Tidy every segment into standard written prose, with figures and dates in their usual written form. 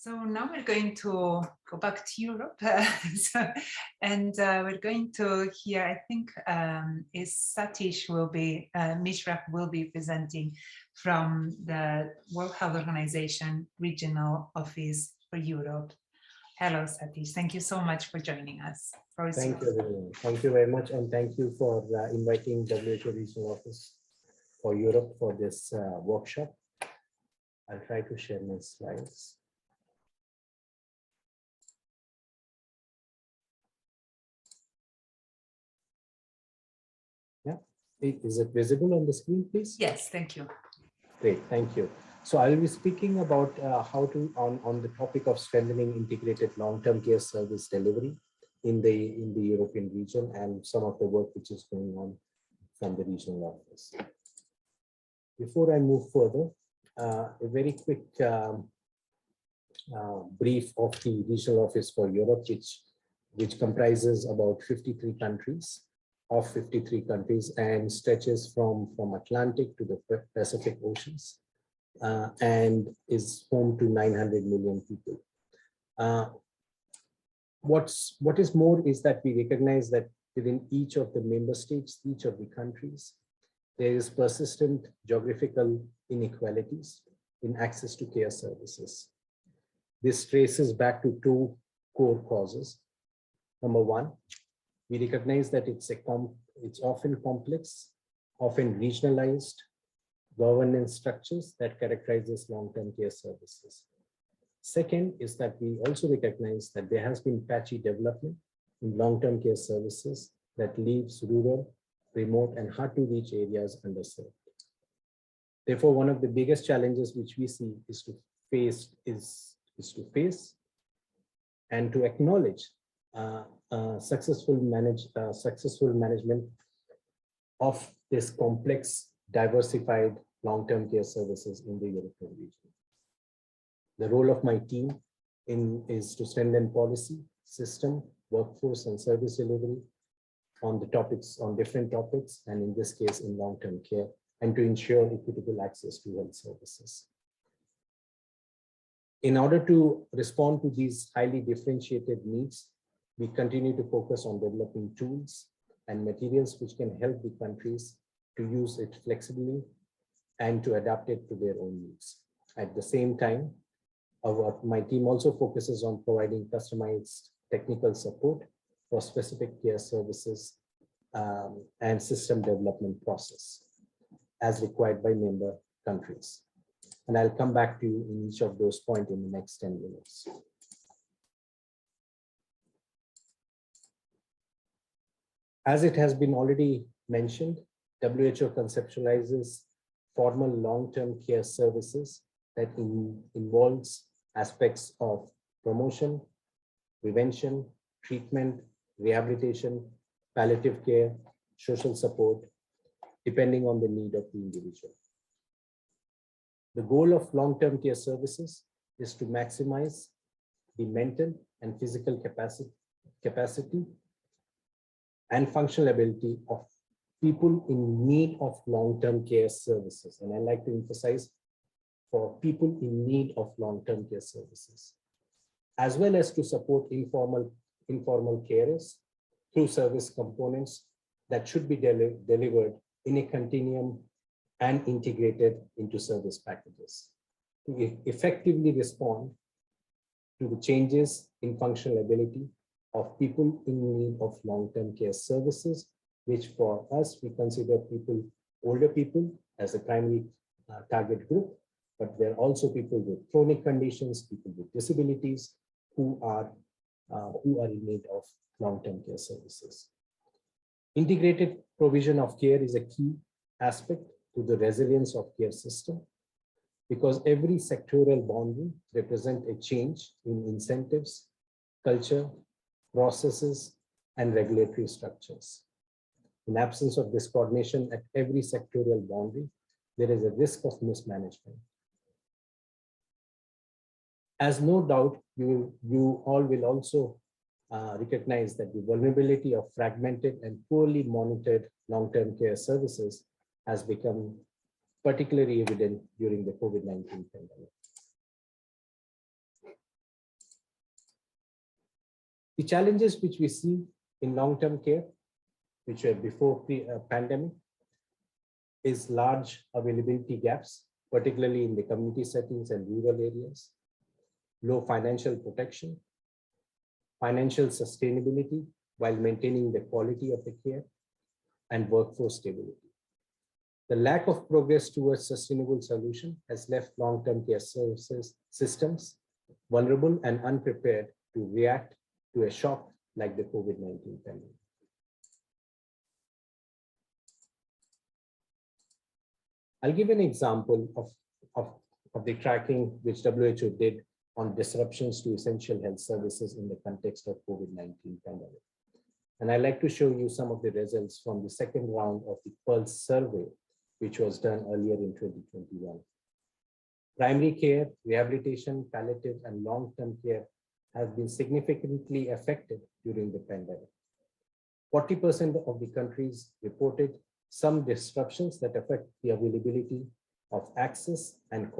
So now we're going to go back to Europe, we're going to hear, I think, is Satish Mishra will be presenting from the World Health Organization Regional Office for Europe. Hello, Satish. Thank you so much for joining us. Thank you very much, and thank you for inviting WHO Regional Office for Europe for this workshop. I'll try to share my slides. Is it visible on the screen, please? Yes, thank you. Great, thank you. So I will be speaking about on the topic of strengthening integrated long-term care service delivery in the European region and some of the work which is going on from the regional office. Before I move further, a very quick brief of the regional office for Europe, which comprises about 53 countries. Of 53 countries and stretches from Atlantic to the Pacific Oceans and is home to 900 million people. What is more is that we recognize that within each of the member states, each of the countries, there is persistent geographical inequalities in access to care services. This traces back to two core causes. Number one, we recognize that it's often complex, often regionalized governance structures that characterizes long-term care services. Second is that we also recognize that there has been patchy development in long-term care services that leaves rural, remote, and hard-to-reach areas underserved. Therefore, one of the biggest challenges which we see is to face and to acknowledge successful management of this complex, diversified long-term care services in the European region. The role of my team is to strengthen policy, system, workforce, and service delivery on different topics, and in this case, in long-term care, and to ensure equitable access to health services. In order to respond to these highly differentiated needs, we continue to focus on developing tools and materials which can help the countries to use it flexibly and to adapt it to their own needs. At the same time, my team also focuses on providing customized technical support for specific care services and system development process as required by member countries. And I'll come back to you in each of those points in the next 10 minutes. As it has been already mentioned, WHO conceptualizes formal long-term care services that involves aspects of promotion, prevention, treatment, rehabilitation, palliative care, social support, depending on the need of the individual. The goal of long-term care services is to maximize the mental and physical capacity and functional ability of people in need of long-term care services. And I like to emphasize for people in need of long-term care services, as well as to support informal carers through service components that should be delivered in a continuum and integrated into service packages to effectively respond to the changes in functional ability of people in need of long-term care services, which for us, we consider older people as a primary target group, but there are also people with chronic conditions, people with disabilities who are in need of long-term care services. Integrated provision of care is a key aspect to the resilience of care system, because every sectoral boundary represents a change in incentives, culture, processes, and regulatory structures. In absence of this coordination at every sectoral boundary, there is a risk of mismanagement. As no doubt, you all will also recognize that the vulnerability of fragmented and poorly monitored long-term care services has become particularly evident during the COVID-19 pandemic. The challenges which we see in long-term care, which were before pandemic, is large availability gaps, particularly in the community settings and rural areas, low financial protection, financial sustainability while maintaining the quality of the care, and workforce stability. The lack of progress towards sustainable solution has left long-term care services systems vulnerable and unprepared to react to a shock like the COVID-19 pandemic. I'll give an example of the tracking which WHO did on disruptions to essential health services in the context of COVID-19 pandemic. And I'd like to show you some of the results from the second round of the Pulse survey, which was done earlier in 2021. Primary care, rehabilitation, palliative, and long-term care have been significantly affected during the pandemic. 40% of the countries reported some disruptions that affect the availability of access and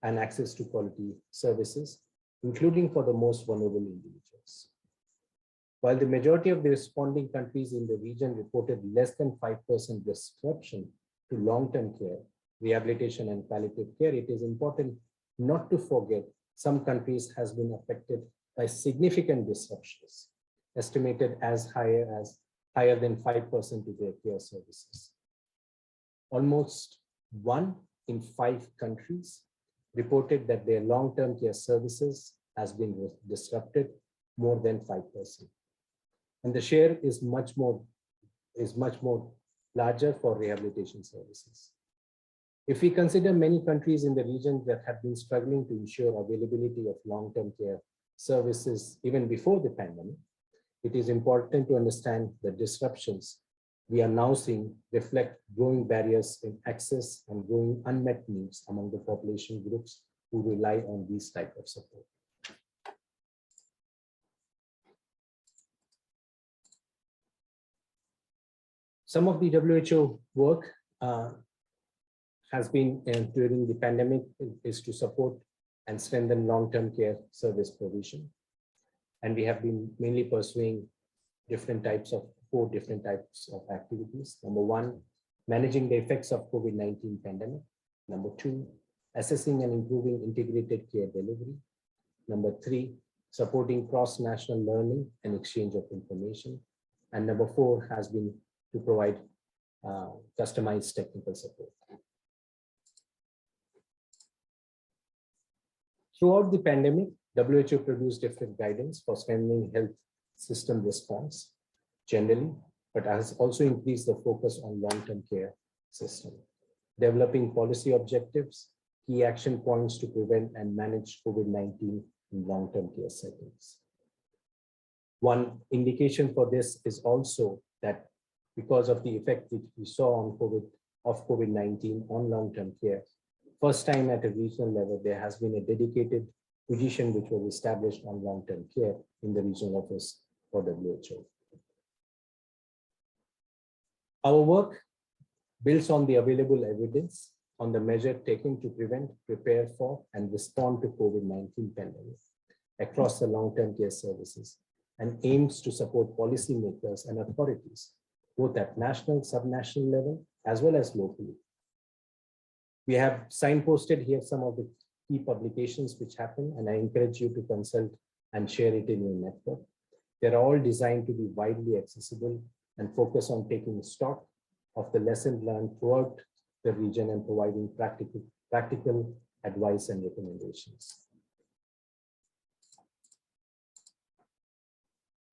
access to quality services, including for the most vulnerable individuals. While the majority of the responding countries in the region reported less than 5% disruption to long-term care, rehabilitation, and palliative care, it is important not to forget some countries has been affected by significant disruptions, estimated as higher than 5% to their care services. Almost 1 in 5 countries reported that their long-term care services has been disrupted more than 5%. And the share is much more larger for rehabilitation services. If we consider many countries in the region that have been struggling to ensure availability of long-term care services even before the pandemic, it is important to understand the disruptions we are now seeing reflect growing barriers in access and growing unmet needs among the population groups who rely on these type of support. Some of the WHO work has been during the pandemic is to support and strengthen long-term care service provision. And we have been mainly pursuing four different types of activities. Number 1, managing the effects of COVID-19 pandemic. Number 2, assessing and improving integrated care delivery. Number 3, supporting cross-national learning and exchange of information. And number 4 has been to provide customized technical support. Throughout the pandemic, WHO produced different guidance for strengthening health system response generally, but has also increased the focus on long-term care system, developing policy objectives, key action points to prevent and manage COVID-19 in long-term care settings. One indication for this is also that because of the effect which we saw on COVID-19 on long-term care, first time at a regional level, there has been a dedicated position which was established on long-term care in the regional office for WHO. Our work builds on the available evidence on the measure taken to prevent, prepare for, and respond to COVID-19 pandemic across the long-term care services and aims to support policymakers and authorities, both at national, subnational level, as well as locally. We have signposted here some of the key publications which happen, and I encourage you to consult and share it in your network. They're all designed to be widely accessible and focus on taking stock of the lessons learned throughout the region and providing practical advice and recommendations.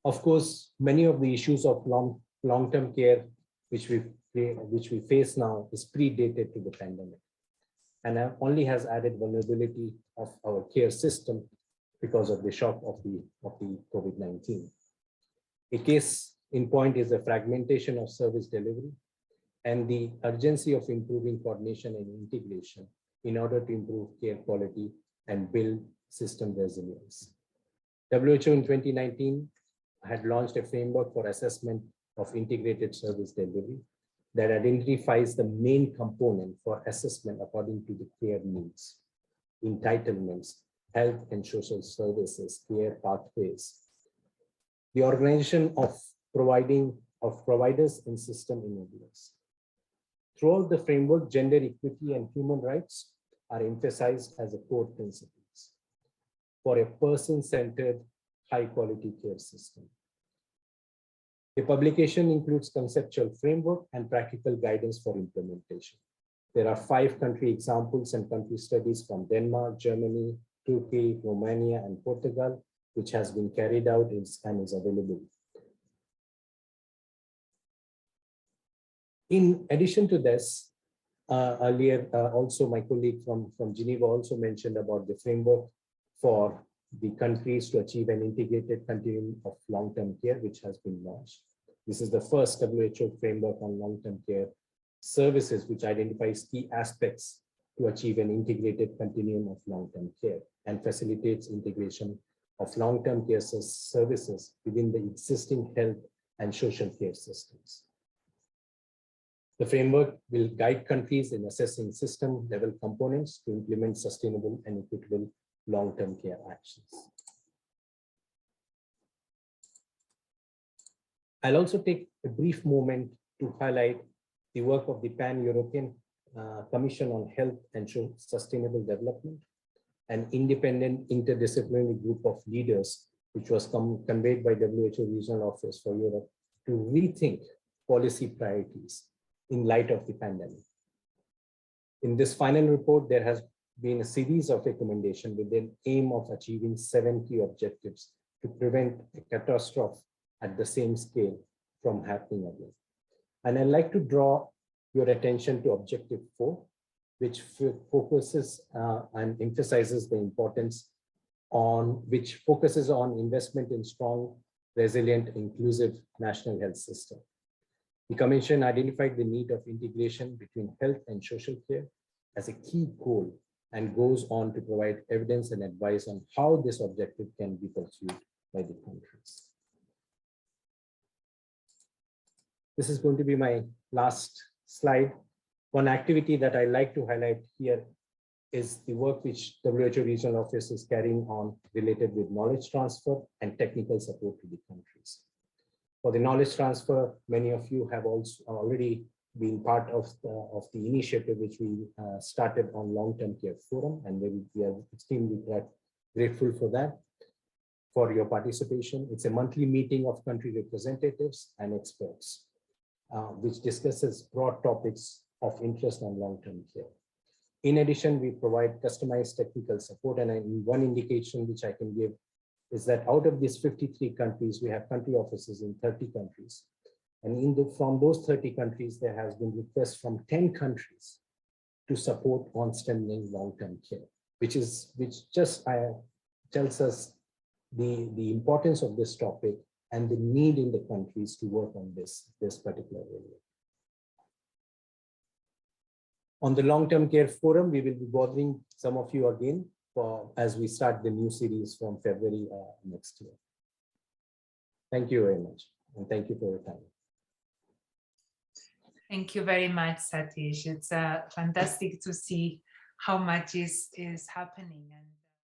Of course, many of the issues of long-term care which we face now is predated to the pandemic, and only has added vulnerability of our care system because of the shock of the COVID-19. A case in point is the fragmentation of service delivery and the urgency of improving coordination and integration in order to improve care quality and build system resilience. WHO in 2019 had launched a framework for assessment of integrated service delivery that identifies the main component for assessment according to the care needs, entitlements, health and social services, care pathways, the organization of providers and system enablers. Throughout the framework, gender equity and human rights are emphasized as a core principles for a person-centered, high-quality care system. The publication includes conceptual framework and practical guidance for implementation. There are 5 country examples and country studies from Denmark, Germany, Turkey, Romania, and Portugal, which has been carried out and is available. In addition to this, earlier also my colleague from Geneva also mentioned about the framework for the countries to achieve an integrated continuum of long-term care, which has been launched. This is the first WHO framework on long-term care services, which identifies key aspects to achieve an integrated continuum of long-term care and facilitates integration of long-term care services within the existing health and social care systems. The framework will guide countries in assessing system-level components to implement sustainable and equitable long-term care actions. I'll also take a brief moment to highlight the work of the Pan-European Commission on Health and Sustainable Development, an independent interdisciplinary group of leaders, which was conveyed by WHO Regional Office for Europe to rethink policy priorities in light of the pandemic. In this final report, there has been a series of recommendations with the aim of achieving 7 key objectives to prevent a catastrophe at the same scale from happening again. And I'd like to draw your attention to Objective 4, which focuses and emphasizes the importance which focuses on investment in strong, resilient, inclusive national health system. The Commission identified the need of integration between health and social care as a key goal and goes on to provide evidence and advice on how this objective can be pursued by the countries. This is going to be my last slide. One activity that I like to highlight here is the work which WHO Regional Office is carrying on related with knowledge transfer and technical support to the countries. For the knowledge transfer, many of you have also already been part of the initiative which we started on Long-Term Care Forum, and we are extremely grateful for that, for your participation. It's a monthly meeting of country representatives and experts, which discusses broad topics of interest on long-term care. In addition, we provide customized technical support, and one indication which I can give is that out of these 53 countries, we have country offices in 30 countries. And from those 30 countries, there has been requests from 10 countries to support on strengthening long-term care, which just tells us the importance of this topic and the need in the countries to work on this particular area. On the Long-Term Care Forum, we will be bothering some of you again as we start the new series from February next year. Thank you very much, and thank you for your time. Thank you very much, Satish. It's fantastic to see how much is happening. And